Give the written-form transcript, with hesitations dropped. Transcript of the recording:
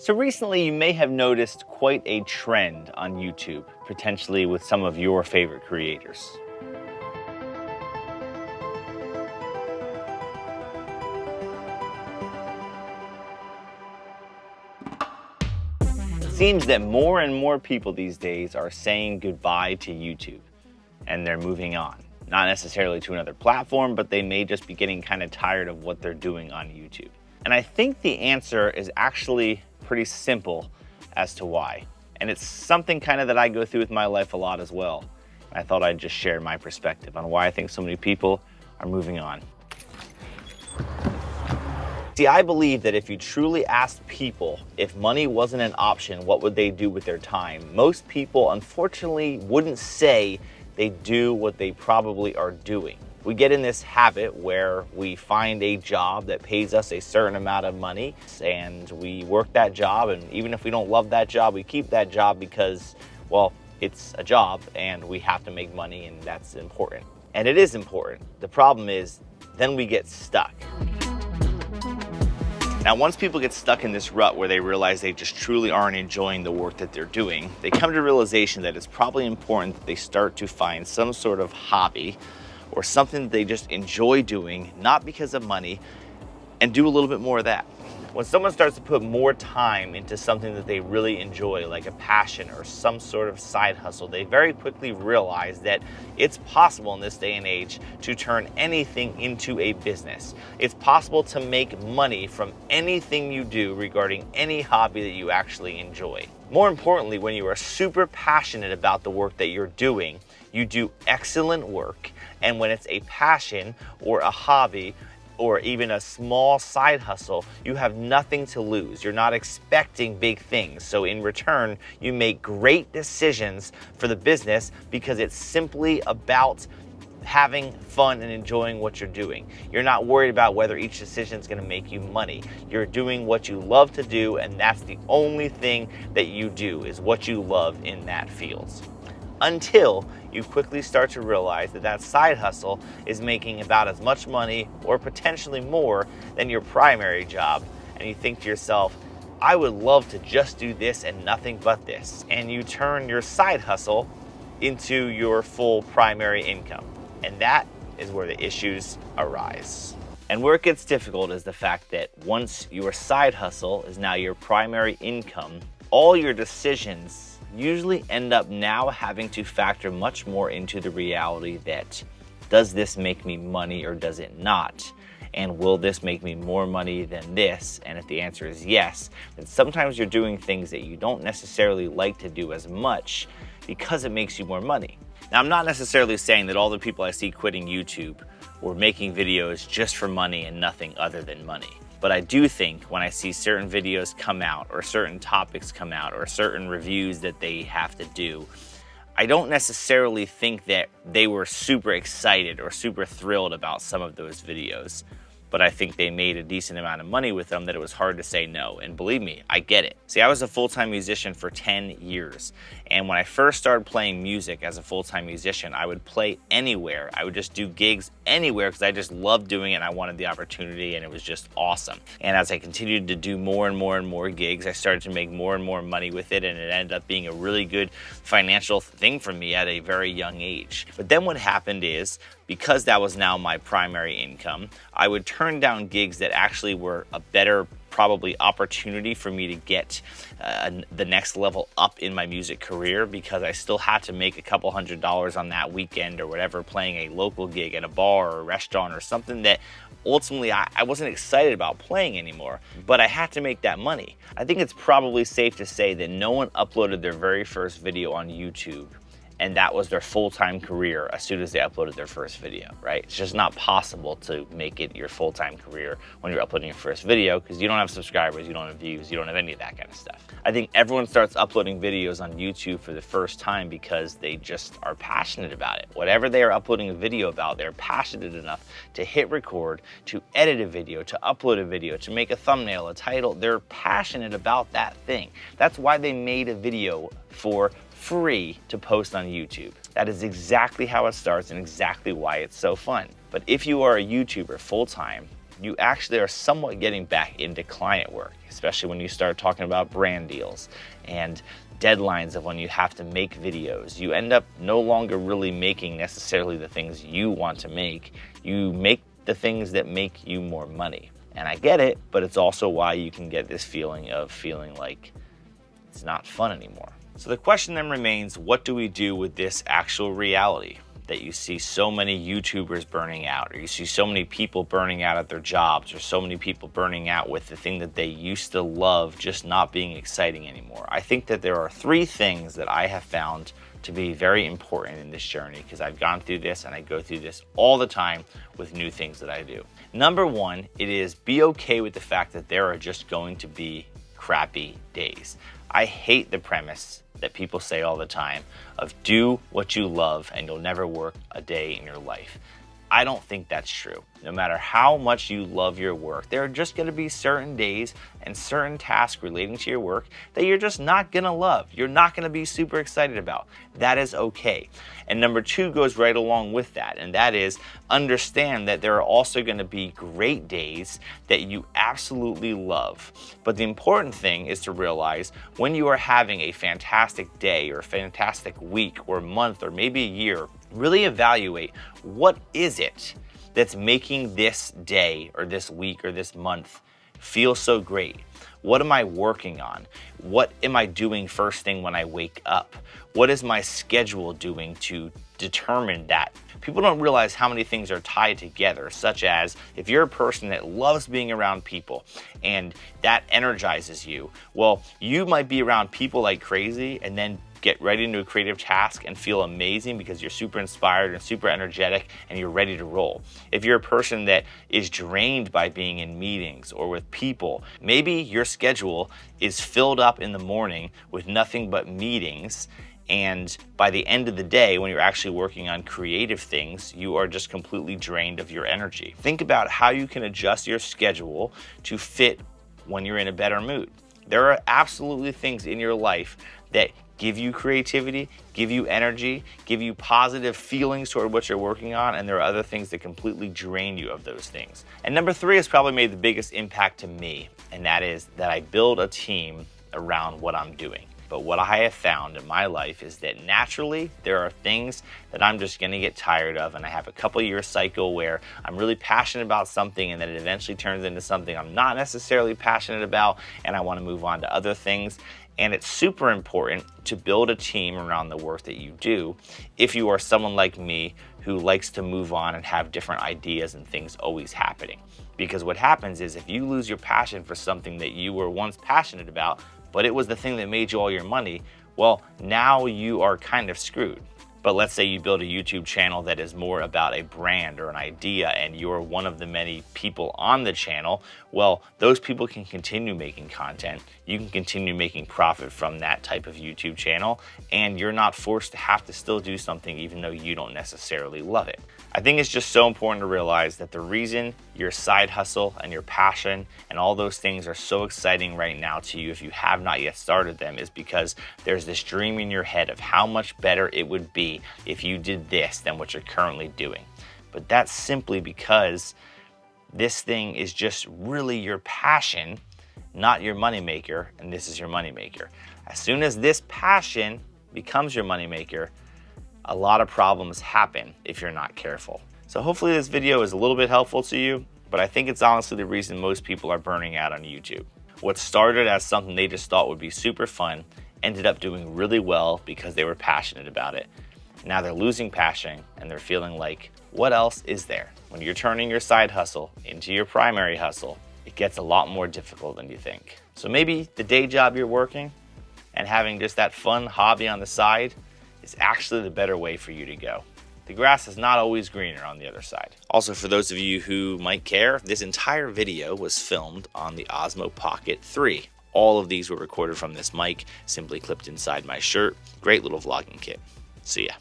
So recently you may have noticed quite a trend on YouTube, potentially with some of your favorite creators. It seems that more and more people these days are saying goodbye to YouTube and they're moving on. Not necessarily to another platform, but they may just be getting kind of tired of what they're doing on YouTube. And I think the answer is actually pretty simple as to why. And it's something kind of that I go through with my life a lot as well. I thought I'd just share my perspective on why I think so many people are moving on. See, I believe that if you truly asked people if money wasn't an option, what would they do with their time? Most people, unfortunately, wouldn't say they do what they probably are doing. We get in this habit where we find a job that pays us a certain amount of money and we work that job, and even if we don't love that job, we keep that job because, well, it's a job and we have to make money, and that's important. And it is important. The problem is then we get stuck. Now, once people get stuck in this rut where they realize they just truly aren't enjoying the work that they're doing, they come to the realization that it's probably important that they start to find some sort of hobby or something that they just enjoy doing, not because of money, and do a little bit more of that. When someone starts to put more time into something that they really enjoy, like a passion or some sort of side hustle, they very quickly realize that it's possible in this day and age to turn anything into a business. It's possible to make money from anything you do regarding any hobby that you actually enjoy. More importantly, when you are super passionate about the work that you're doing, you do excellent work. And when it's a passion or a hobby, or even a small side hustle, you have nothing to lose. You're not expecting big things. So in return, you make great decisions for the business because it's simply about having fun and enjoying what you're doing. You're not worried about whether each decision is going to make you money. You're doing what you love to do, and that's the only thing that you do, is what you love in that field. Until you quickly start to realize that that side hustle is making about as much money or potentially more than your primary job. And you think to yourself, I would love to just do this and nothing but this. And you turn your side hustle into your full primary income. And that is where the issues arise. And where it gets difficult is the fact that once your side hustle is now your primary income, all your decisions usually end up now having to factor much more into the reality that, does this make me money or does it not? And will this make me more money than this? And if the answer is yes, then sometimes you're doing things that you don't necessarily like to do as much because it makes you more money. Now, I'm not necessarily saying that all the people I see quitting YouTube were making videos just for money and nothing other than money. But I do think when I see certain videos come out or certain topics come out or certain reviews that they have to do, I don't necessarily think that they were super excited or super thrilled about some of those videos. But I think they made a decent amount of money with them that it was hard to say no. And believe me, I get it. See, I was a full-time musician for 10 years. And when I first started playing music as a full-time musician, I would play anywhere. I would just do gigs anywhere because I just loved doing it and I wanted the opportunity, and it was just awesome. And as I continued to do more and more and more gigs, I started to make more and more money with it, and it ended up being a really good financial thing for me at a very young age. But then what happened is, because that was now my primary income, I would turn down gigs that actually were a better probably opportunity for me to get the next level up in my music career, because I still had to make a couple $100s on that weekend or whatever, playing a local gig at a bar or a restaurant or something that ultimately I wasn't excited about playing anymore, but I had to make that money. I think it's probably safe to say that no one uploaded their very first video on YouTube and that was their full-time career as soon as they uploaded their first video, right? It's just not possible to make it your full-time career when you're uploading your first video, because you don't have subscribers, you don't have views, you don't have any of that kind of stuff. I think everyone starts uploading videos on YouTube for the first time because they just are passionate about it. Whatever they are uploading a video about, they're passionate enough to hit record, to edit a video, to upload a video, to make a thumbnail, a title. They're passionate about that thing. That's why they made a video for free to post on YouTube. That is exactly how it starts and exactly why it's so fun. But if you are a YouTuber full-time you actually are somewhat getting back into client work, especially when you start talking about brand deals and deadlines of when you have to make videos. You end up no longer really making necessarily the things you want to make. You make the things that make you more money. And I get it, but it's also why you can get this feeling of feeling like it's not fun anymore. So the question then remains, what do we do with this actual reality that you see so many YouTubers burning out, or you see so many people burning out at their jobs, or so many people burning out with the thing that they used to love just not being exciting anymore? I think that there are 3 things that I have found to be very important in this journey, because I've gone through this and I go through this all the time with new things that I do. Number 1, it is be okay with the fact that there are just going to be crappy days. I hate the premise that people say all the time of do what you love and you'll never work a day in your life. I don't think that's true. No matter how much you love your work, there are just going to be certain days and certain tasks relating to your work that you're just not going to love. You're not going to be super excited about. That is okay. And number 2 goes right along with that, and that is understand that there are also going to be great days that you absolutely love. But the important thing is to realize when you are having a fantastic day or a fantastic week or month or maybe a year, really evaluate what is it that's making this day or this week or this month feel so great. What am I working on? What am I doing first thing when I wake up? What is my schedule doing to determine that? People don't realize how many things are tied together, such as if you're a person that loves being around people and that energizes you, well, you might be around people like crazy and then get ready into a creative task and feel amazing because you're super inspired and super energetic and you're ready to roll. If you're a person that is drained by being in meetings or with people, maybe your schedule is filled up in the morning with nothing but meetings, and by the end of the day, when you're actually working on creative things, you are just completely drained of your energy. Think about how you can adjust your schedule to fit when you're in a better mood. There are absolutely things in your life that give you creativity, give you energy, give you positive feelings toward what you're working on, and there are other things that completely drain you of those things. And number 3 has probably made the biggest impact to me, and that is that I build a team around what I'm doing. But what I have found in my life is that naturally there are things that I'm just gonna get tired of, and I have a couple year cycle where I'm really passionate about something and then it eventually turns into something I'm not necessarily passionate about, and I wanna move on to other things. And it's super important to build a team around the work that you do if you are someone like me who likes to move on and have different ideas and things always happening. Because what happens is if you lose your passion for something that you were once passionate about, but it was the thing that made you all your money, well, now you are kind of screwed. But let's say you build a YouTube channel that is more about a brand or an idea and you're one of the many people on the channel, well, those people can continue making content. You can continue making profit from that type of YouTube channel, and you're not forced to have to still do something even though you don't necessarily love it. I think it's just so important to realize that the reason your side hustle and your passion and all those things are so exciting right now to you if you have not yet started them is because there's this dream in your head of how much better it would be if you did this than what you're currently doing. But that's simply because this thing is just really your passion, not your moneymaker, and this is your moneymaker. As soon as this passion becomes your moneymaker, a lot of problems happen if you're not careful. So hopefully this video is a little bit helpful to you, but I think it's honestly the reason most people are burning out on YouTube. What started as something they just thought would be super fun ended up doing really well because they were passionate about it. Now they're losing passion and they're feeling like, what else is there? When you're turning your side hustle into your primary hustle, it gets a lot more difficult than you think. So maybe the day job you're working and having just that fun hobby on the side is actually the better way for you to go. The grass is not always greener on the other side. Also, for those of you who might care, this entire video was filmed on the Osmo Pocket 3. All of these were recorded from this mic, simply clipped inside my shirt. Great little vlogging kit. See ya.